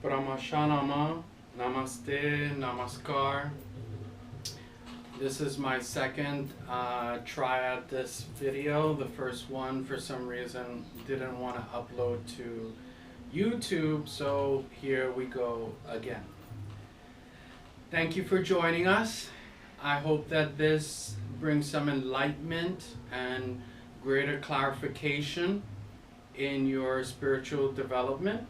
Pramashanama, Namaste, Namaskar. This is my second try at this video. The first one, for some reason, didn't want to upload to YouTube, so here we go again. Thank you for joining us. I hope that this brings some enlightenment and greater clarification in your spiritual development.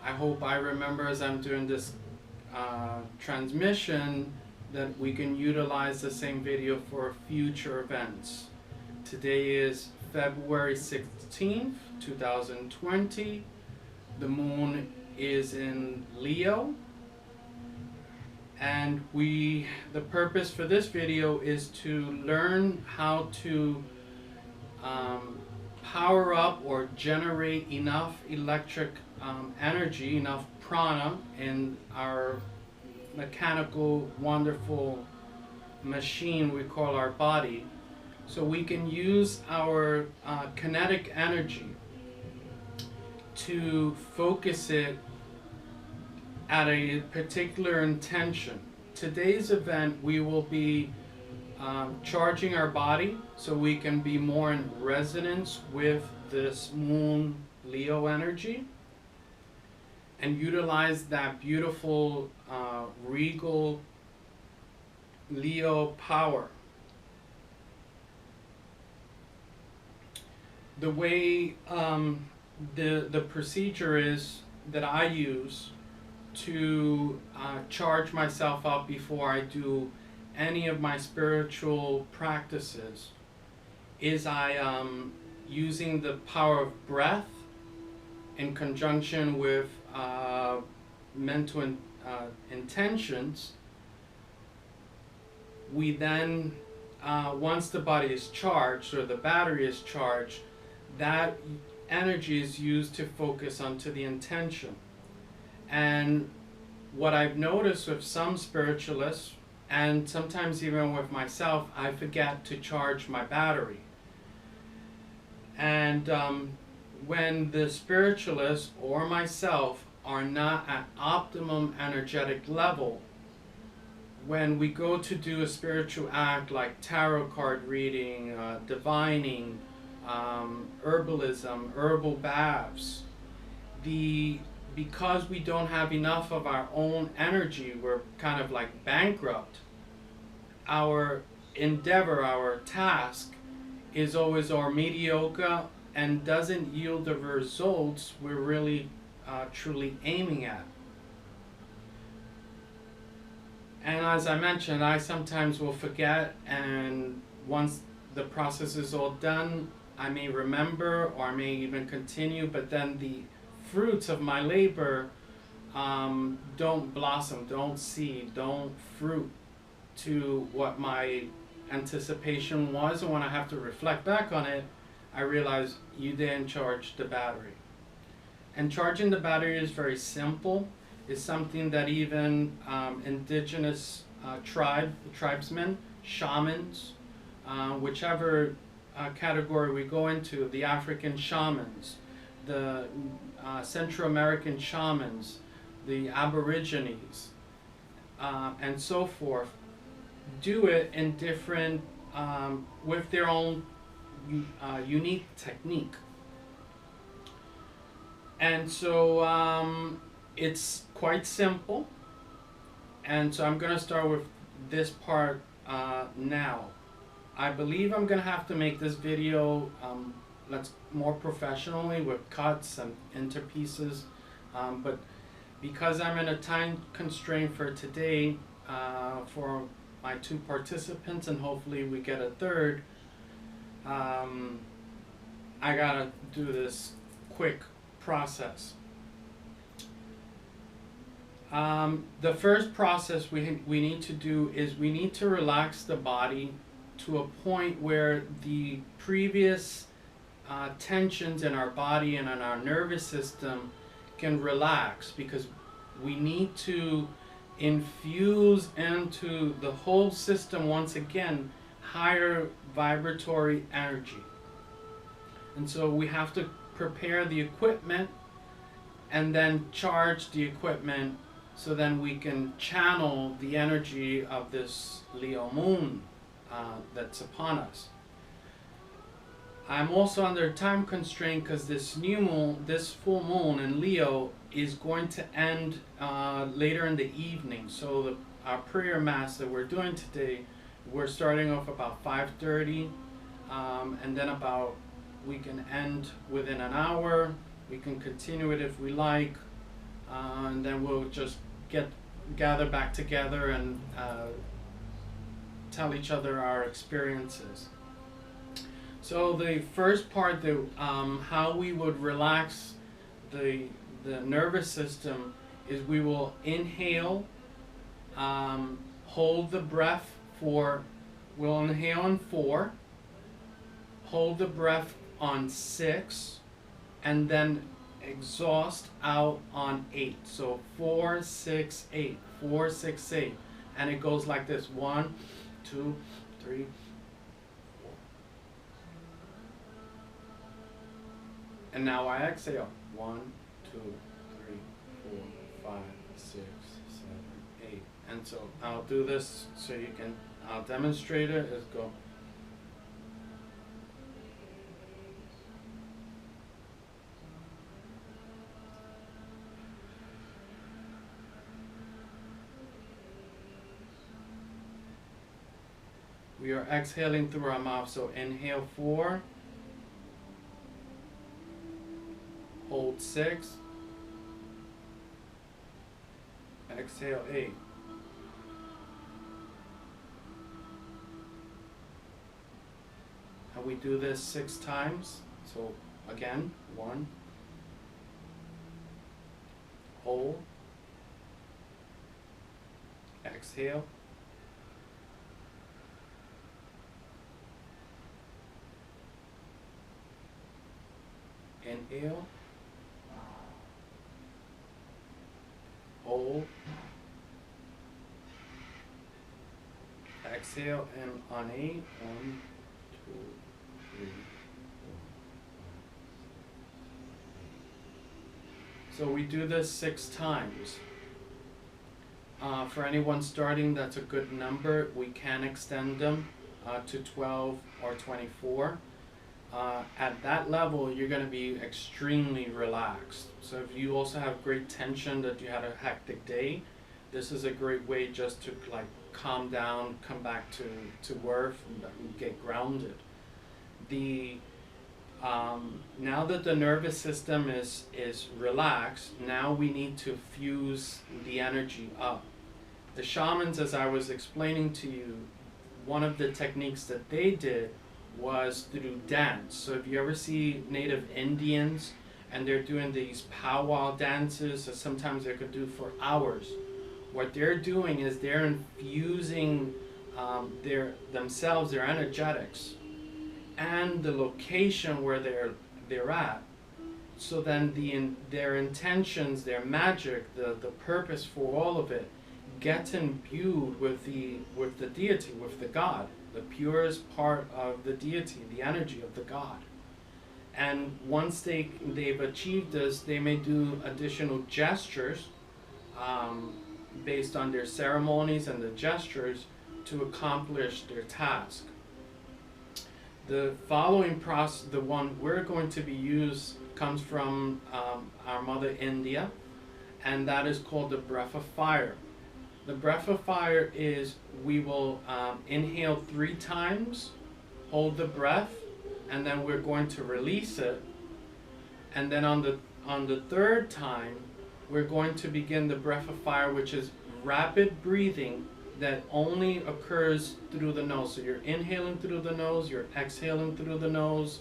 I hope I remember as I'm doing this transmission that we can utilize the same video for future events. Today is February 16th, 2020. The moon is in Leo. And the purpose for this video is to learn how to power up or generate enough electric energy, enough prana in our mechanical, wonderful machine we call our body, so we can use our kinetic energy to focus it at a particular intention. Today's event, we will be charging our body so we can be more in resonance with this moon Leo energy and utilize that beautiful regal Leo power. The way the procedure is that I use to charge myself up before I do any of my spiritual practices is I using the power of breath in conjunction with mental intentions. We then, once the body is charged or the battery is charged, that energy is used to focus onto the intention. And what I've noticed with some spiritualists, and sometimes even with myself, I forget to charge my battery. And when the spiritualist or myself are not at optimum energetic level, when we go to do a spiritual act like tarot card reading, divining, herbalism, herbal baths, because we don't have enough of our own energy, we're kind of like bankrupt. Our endeavor, our task is always our mediocre and doesn't yield the results we're really truly aiming at. And as I mentioned, I sometimes will forget, and once the process is all done, I may remember or I may even continue, but then the fruits of my labor don't blossom, don't seed, don't fruit to what my anticipation was. And when I have to reflect back on it, I realize you didn't charge the battery. And charging the battery is very simple. It's something that even indigenous tribesmen, shamans, whichever category we go into, the African shamans, the Central American shamans, the Aborigines, and so forth, do it in different, with their own unique technique. And so it's quite simple. And so I'm going to start with this part now. I believe I'm going to have to make this video more professionally with cuts and interpieces, but because I'm in a time constraint for today for my two participants, and hopefully we get a third, I gotta do this quick process. The first process we need to do is we need to relax the body to a point where the previous tensions in our body and in our nervous system can relax, because we need to infuse into the whole system once again higher vibratory energy. And so we have to prepare the equipment and then charge the equipment so then we can channel the energy of this Leo moon that's upon us. I'm also under time constraint because this new moon, this full moon in Leo is going to end later in the evening. So our prayer mass that we're doing today, we're starting off about 5:30, and then we can end within an hour. We can continue it if we like, and then we'll just gather back together and tell each other our experiences. So the first part, how we would relax the nervous system, is we will inhale, hold the breath we'll inhale on 4, hold the breath on 6, and then exhaust out on 8. So 4, 6, 8, 4, 6, 8, and it goes like this: 1, 2, 3. And now I exhale. 1, 2, 3, 4, 5, 6, 7, 8. And so I'll do this so you can, I'll demonstrate it. Let's go. We are exhaling through our mouth. So inhale 4. Hold 6. Exhale 8. And we do this 6 times. So again, 1. Hold. Exhale. Inhale. Hold. Exhale, and on 8. 1, 2, 3, 4. So we do this 6 times. For anyone starting, that's a good number. We can extend them to 12 or 24. At that level, you're going to be extremely relaxed. So if you also have great tension that you had a hectic day, this is a great way just to like calm down, come back to work, and get grounded. Now that the nervous system is relaxed, now we need to fuse the energy up. The shamans, as I was explaining to you, one of the techniques that they did was through dance. So if you ever see native Indians and they're doing these powwow dances that sometimes they could do for hours, what they're doing is they're infusing their energetics and the location where they're at. So then their intentions, their magic, the purpose for all of it gets imbued with the deity, with the God, the purest part of the deity, the energy of the God. And once they've achieved this, they may do additional gestures based on their ceremonies and the gestures to accomplish their task. The following process, the one we're going to be used, comes from our mother India, and that is called the breath of fire. The breath of fire is, we will inhale 3 times, hold the breath, and then we're going to release it. And then on the 3rd time, we're going to begin the breath of fire, which is rapid breathing that only occurs through the nose. So you're inhaling through the nose, you're exhaling through the nose,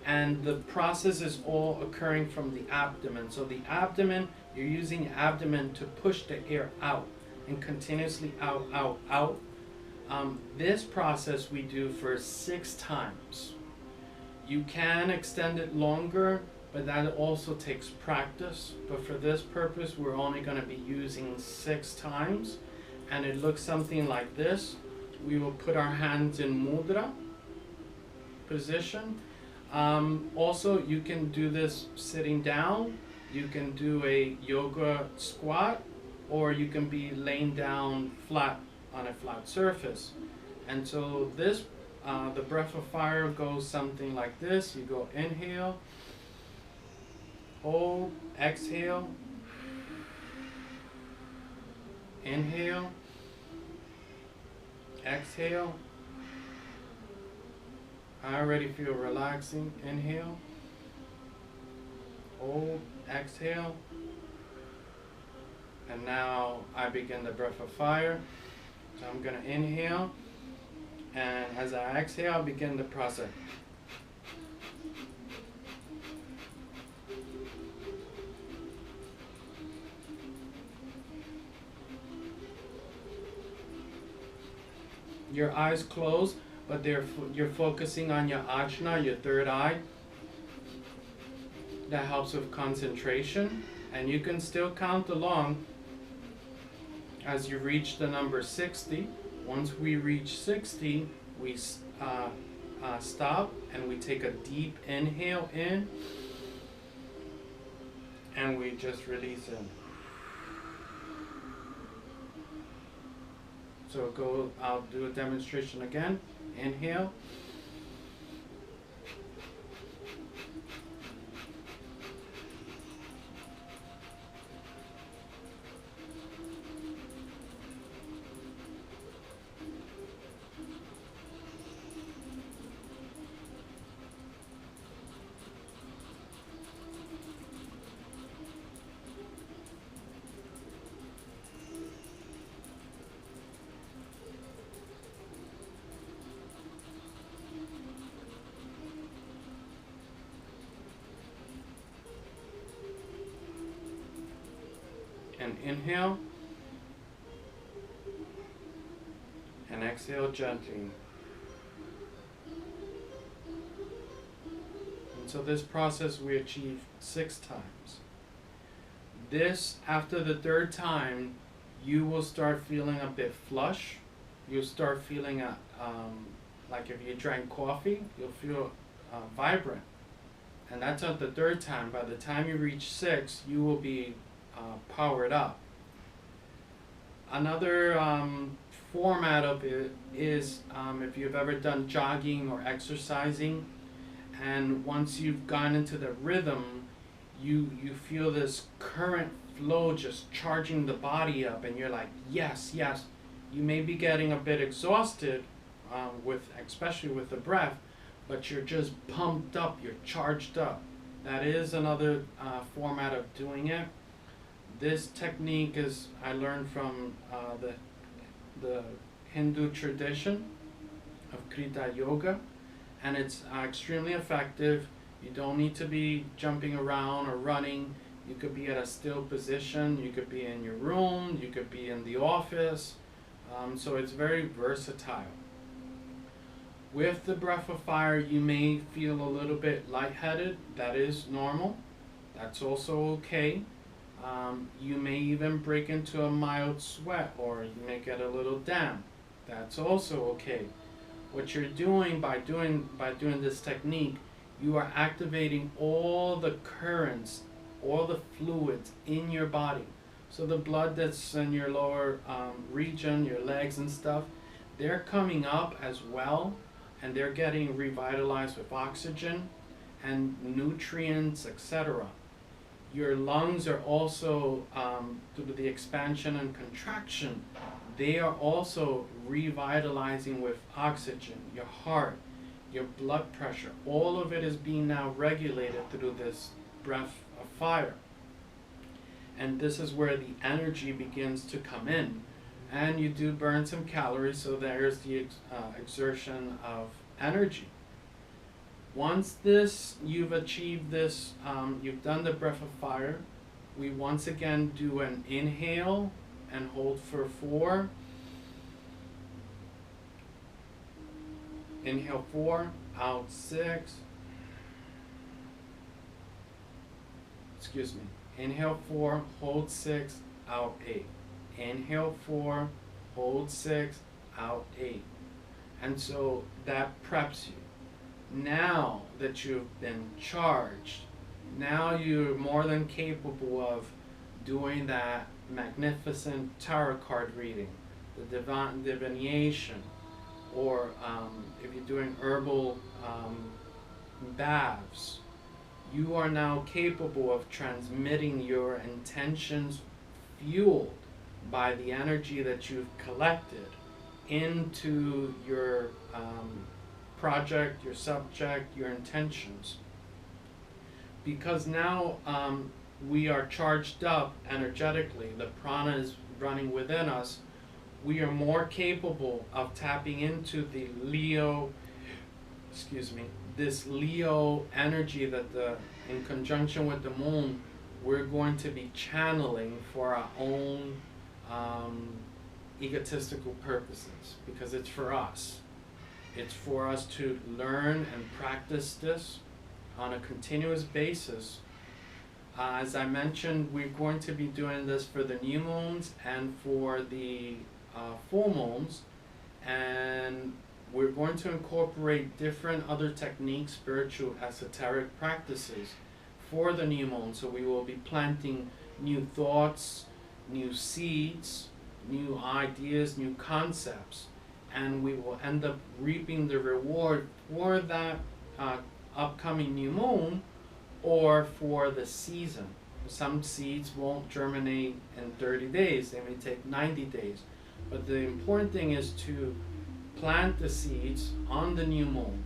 and the process is all occurring from the abdomen. So the abdomen, you're using abdomen to push the air out, and continuously out, out, out. This process we do for 6 times. You can extend it longer, but that also takes practice. But for this purpose, we're only going to be using 6 times, and it looks something like this. We will put our hands in mudra position. Also, you can do this sitting down, You can do a yoga squat, or you can be laying down flat on a flat surface. And so this, the breath of fire goes something like this. You go inhale, hold, exhale, inhale, exhale. I already feel relaxing. Inhale, hold, exhale. And now I begin the breath of fire. So I'm going to inhale, and as I exhale, I begin the process. Your eyes close, but you're focusing on your ajna, your third eye. That helps with concentration, and you can still count along as you reach the number 60. Once we reach 60, we stop and we take a deep inhale in, and we just release it. So I'll do a demonstration again. Inhale. And inhale, and exhale gently. And so this process we achieve 6 times. This, after the 3rd time, you will start feeling a bit flush. You'll start feeling like if you drank coffee, you'll feel vibrant. And that's at the 3rd time. By the time you reach 6, you will be powered up. Another format of it is if you've ever done jogging or exercising, and once you've gone into the rhythm, you feel this current flow just charging the body up, and you're like, yes, yes. You may be getting a bit exhausted especially with the breath, but you're just pumped up, you're charged up. That is another format of doing it. This technique I learned from the Hindu tradition of Krita Yoga, and it's extremely effective. You don't need to be jumping around or running. You could be at a still position. You could be in your room. You could be in the office. So it's very versatile. With the breath of fire, you may feel a little bit lightheaded. That is normal. That's also okay. You may even break into a mild sweat, or you may get a little damp. That's also okay. What you're doing by doing this technique, you are activating all the currents, all the fluids in your body. So the blood that's in your lower region, your legs and stuff, they're coming up as well, and they're getting revitalized with oxygen and nutrients, etc. Your lungs are also, due to the expansion and contraction, they are also revitalizing with oxygen. Your heart, your blood pressure, all of it is being now regulated through this breath of fire. And this is where the energy begins to come in. And you do burn some calories, so there's the exertion of energy. Once you've achieved this, you've done the breath of fire, we once again do an inhale and hold for 4. Inhale 4, out 6. Excuse me. Inhale 4, hold 6, out 8. Inhale 4, hold 6, out 8. And so that preps you. Now that you've been charged, now you're more than capable of doing that magnificent tarot card reading, the divination, or if you're doing herbal baths. You are now capable of transmitting your intentions fueled by the energy that you've collected into your project, your subject, your intentions. Because now we are charged up energetically, the prana is running within us, we are more capable of tapping into the Leo, this Leo energy that in conjunction with the moon, we're going to be channeling for our own egotistical purposes, because it's for us. It's for us to learn and practice this on a continuous basis. As I mentioned, we're going to be doing this for the new moons and for the full moons, and we're going to incorporate different other techniques, spiritual, esoteric practices for the new moon. So we will be planting new thoughts, new seeds, new ideas, new concepts, and we will end up reaping the reward for that upcoming new moon or for the season. Some seeds won't germinate in 30 days, they may take 90 days. But the important thing is to plant the seeds on the new moon,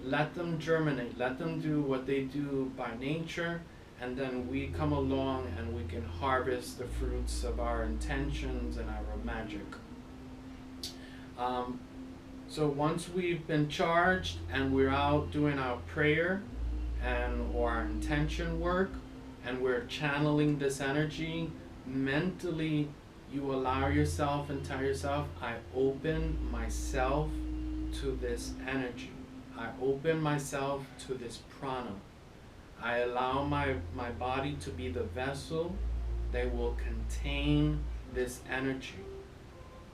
let them germinate, let them do what they do by nature, and then we come along and we can harvest the fruits of our intentions and our magic. So once we've been charged and we're out doing our prayer and or our intention work, and we're channeling this energy mentally, you allow yourself and tell yourself, I open myself to this energy. I open myself to this prana. I allow my body to be the vessel that will contain this energy.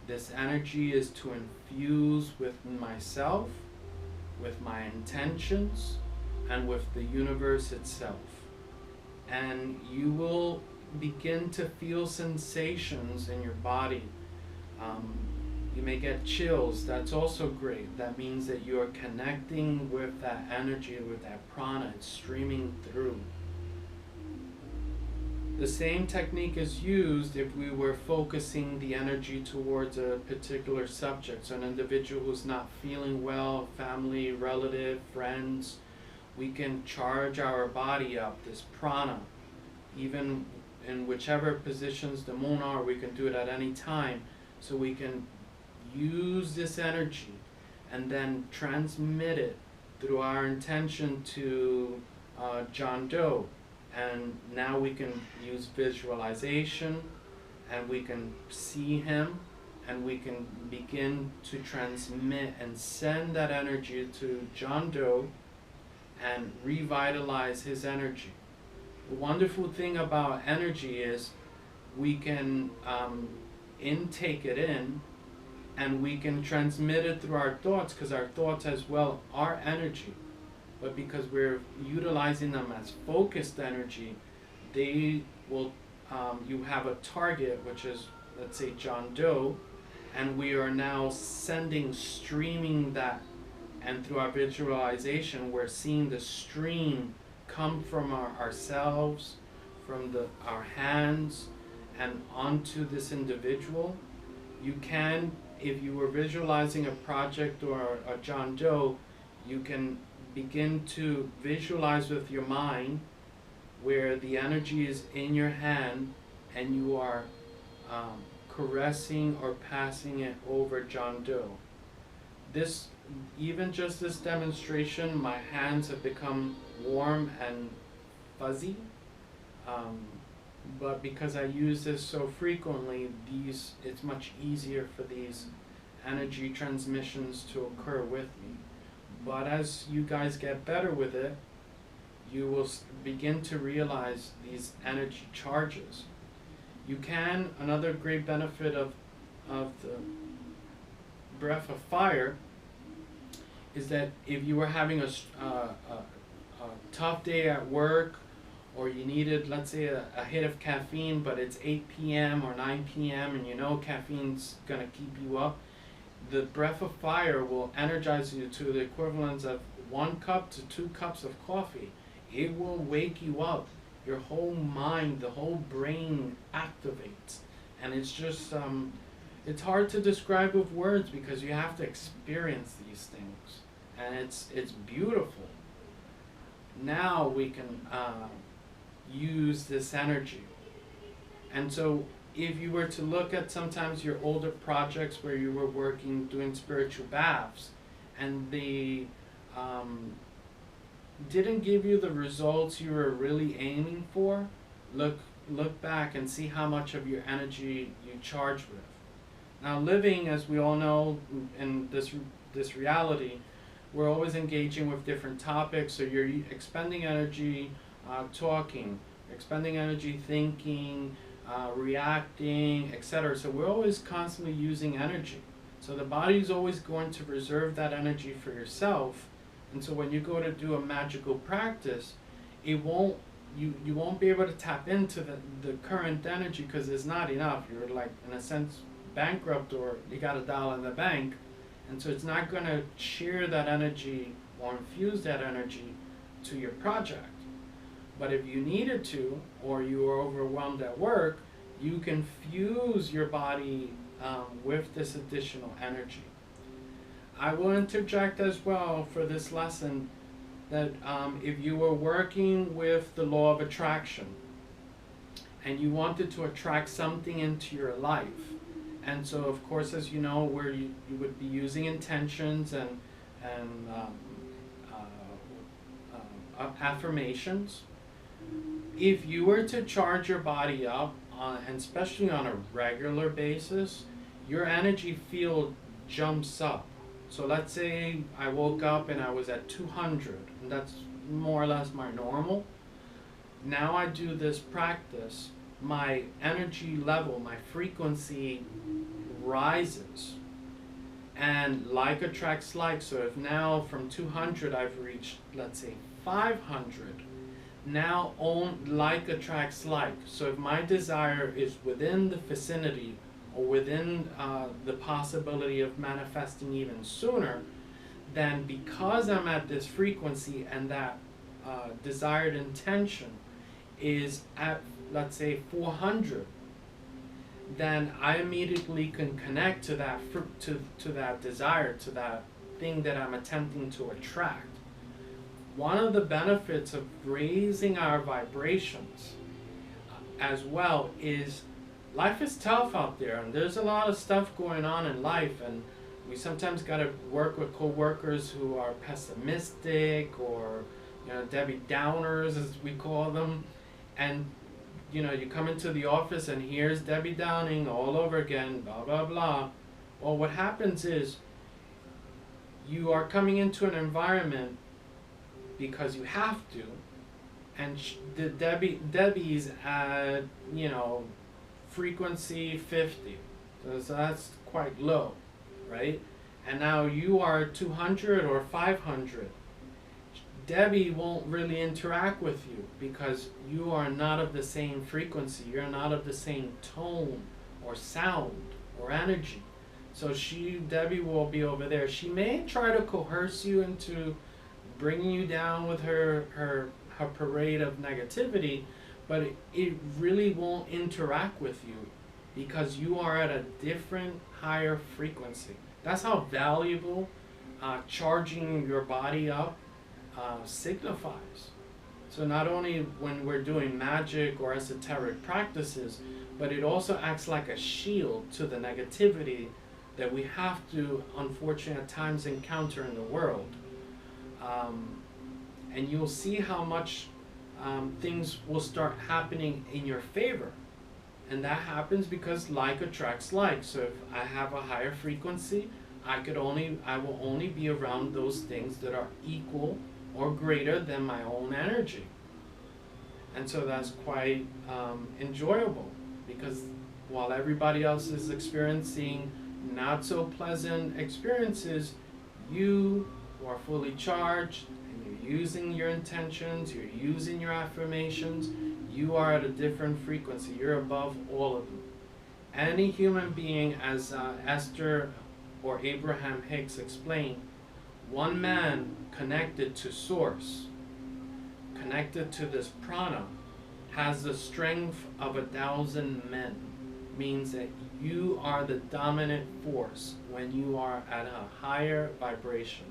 This energy is to infuse with myself, with my intentions, and with the universe itself. And you will begin to feel sensations in your body. You may get chills. That's also great. That means that you are connecting with that energy, with that prana. It's streaming through. The same technique is used if we were focusing the energy towards a particular subject. So an individual who's not feeling well, family, relative, friends, we can charge our body up, this prana. Even in whichever positions the moon are, we can do it at any time. So we can use this energy and then transmit it through our intention to John Doe. And now we can use visualization, and we can see him, and we can begin to transmit and send that energy to John Doe and revitalize his energy. The wonderful thing about energy is we can intake it in, and we can transmit it through our thoughts, because our thoughts as well are energy. But because we're utilizing them as focused energy, they will, you have a target, which is, let's say, John Doe, and we are now streaming that, and through our visualization, we're seeing the stream come from ourselves, from our hands, and onto this individual. You can, if you were visualizing a project or a John Doe, you can begin to visualize with your mind where the energy is in your hand and you are caressing or passing it over John Doe. This, even just this demonstration, my hands have become warm and fuzzy, but because I use this so frequently, it's much easier for these energy transmissions to occur with me. But as you guys get better with it, you will begin to realize these energy charges. You can, another great benefit of the breath of fire is that if you were having a tough day at work, or you needed, let's say, a hit of caffeine, but it's 8 p.m. or 9 p.m. and you know caffeine's going to keep you up, the breath of fire will energize you to the equivalent of 1 cup to 2 cups of coffee. It will wake you up. Your whole mind, the whole brain activates. And it's just, it's hard to describe with words because you have to experience these things. And it's beautiful. Now we can use this energy. And so if you were to look at sometimes your older projects where you were working doing spiritual baths and they didn't give you the results you were really aiming for, look back and see how much of your energy you charge with. Now living, as we all know, in this reality, we're always engaging with different topics, so you're expending energy talking, expending energy thinking, reacting, etc. So we're always constantly using energy. So the body is always going to reserve that energy for yourself. And so when you go to do a magical practice, you won't be able to tap into the current energy because it's not enough. You're like, in a sense, bankrupt, or you got $1 in the bank. And so it's not going to share that energy or infuse that energy to your project. But if you needed to, or you are overwhelmed at work, you can fuse your body with this additional energy. I will interject as well for this lesson that if you were working with the law of attraction and you wanted to attract something into your life, and so of course, as you know, where you would be using intentions and affirmations, if you were to charge your body up, and especially on a regular basis, your energy field jumps up. So let's say I woke up and I was at 200, and that's more or less my normal. Now I do this practice, my energy level, my frequency rises. And like attracts like, so if now from 200 I've reached, let's say, 500, now like attracts like. So if my desire is within the vicinity or within the possibility of manifesting even sooner, then because I'm at this frequency and that desired intention is at, let's say, 400, then I immediately can connect to that to that desire, to that thing that I'm attempting to attract. One of the benefits of raising our vibrations as well is life is tough out there, and there's a lot of stuff going on in life, and we sometimes got to work with co-workers who are pessimistic, or Debbie Downers as we call them, and you come into the office and here's Debbie Downing all over again, blah blah blah. Well, what happens is you are coming into an environment because you have to, and the Debbie's at frequency 50, so that's quite low, right? And now you are 200 or 500. Debbie won't really interact with you because you are not of the same frequency. You're not of the same tone or sound or energy. So Debbie will be over there. She may try to coerce you into bringing you down with her parade of negativity, but it really won't interact with you because you are at a different, higher frequency. That's how valuable charging your body up signifies. So not only when we're doing magic or esoteric practices, but it also acts like a shield to the negativity that we have to, unfortunately, at times encounter in the world. And you'll see how much things will start happening in your favor. And that happens because like attracts like. So if I have a higher frequency, I will only be around those things that are equal or greater than my own energy. And so that's quite enjoyable, because while everybody else is experiencing not so pleasant experiences, you are fully charged and you're using your intentions, you're using your affirmations, you are at a different frequency. You're above all of them. Any human being, as Esther or Abraham Hicks explained, one man connected to source, connected to this prana, has the strength of 1,000 men. Means that you are the dominant force when you are at a higher vibration.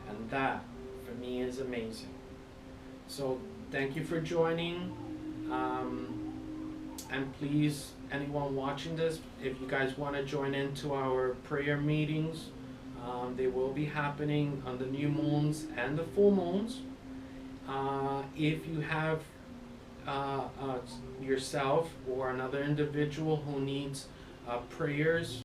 And that, for me, is amazing. So, thank you for joining. And please, anyone watching this, if you guys want to join into our prayer meetings, they will be happening on the new moons and the full moons. If you have yourself or another individual who needs prayers